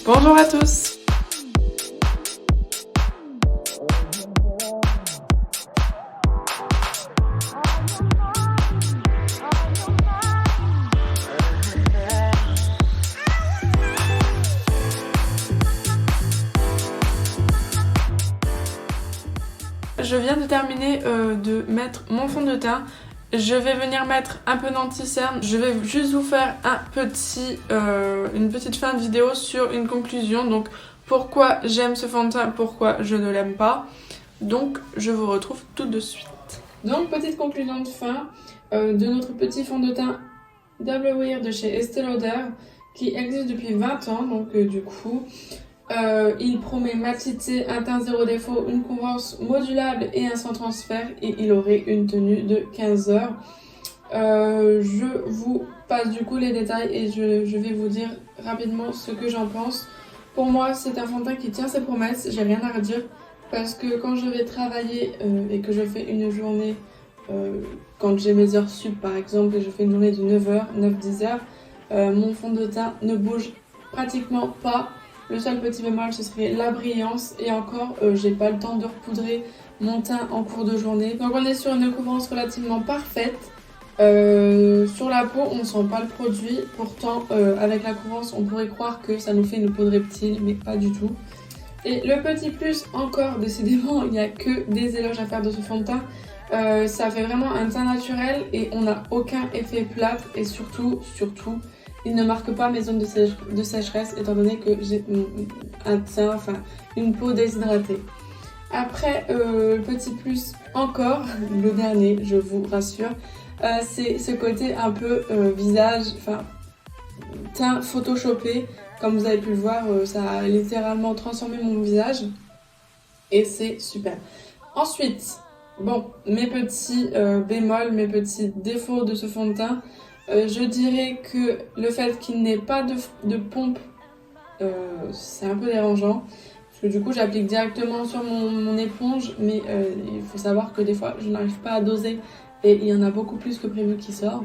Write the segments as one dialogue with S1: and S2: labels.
S1: Bonjour à tous. Je viens de terminer de mettre mon fond de teint. Je vais venir mettre un peu d'anti-cerne. Je vais juste vous faire une petite fin de vidéo sur une conclusion. Donc pourquoi j'aime ce fond de teint, pourquoi je ne l'aime pas. Donc je vous retrouve tout de suite. Donc petite conclusion de fin de notre petit fond de teint Double Wear de chez Estée Lauder qui existe depuis 20 ans. Donc du coup... il promet matité, un teint zéro défaut, une couvrance modulable et un sans transfert, et il aurait une tenue de 15 heures. Je vous passe du coup les détails et je vais vous dire rapidement ce que j'en pense. Pour moi, c'est un fond de teint qui tient ses promesses, j'ai rien à redire, parce que quand je vais travailler et que je fais une journée, quand j'ai mes heures sup par exemple, et je fais une journée de 9h, 9-10 heures, mon fond de teint ne bouge pratiquement pas. Le seul petit bémol, ce serait la brillance, et encore, j'ai pas le temps de repoudrer mon teint en cours de journée. Donc on est sur une couvrance relativement parfaite. Sur la peau, on ne sent pas le produit. Pourtant, avec la couvrance, on pourrait croire que ça nous fait une peau de reptile, mais pas du tout. Et le petit plus encore, décidément, il n'y a que des éloges à faire de ce fond de teint. Ça fait vraiment un teint naturel et on n'a aucun effet plâtre, et surtout, il ne marque pas mes zones de sécheresse étant donné que j'ai un teint, une peau déshydratée. Après, petit plus encore, le dernier, je vous rassure, c'est ce côté un peu teint photoshopé. Comme vous avez pu le voir, ça a littéralement transformé mon visage et c'est super. Ensuite, bon, mes petits bémols, mes petits défauts de ce fond de teint. Je dirais que le fait qu'il n'ait pas de pompe, c'est un peu dérangeant. Parce que du coup, j'applique directement sur mon éponge. Mais il faut savoir que des fois, je n'arrive pas à doser. Et il y en a beaucoup plus que prévu qui sort.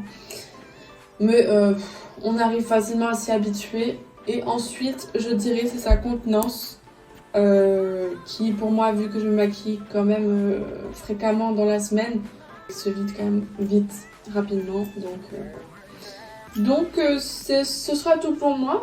S1: Mais on arrive facilement à s'y habituer. Et ensuite, je dirais c'est sa contenance. Qui pour moi, vu que je me maquille quand même fréquemment dans la semaine, se vide quand même vite, rapidement. Donc ce sera tout pour moi.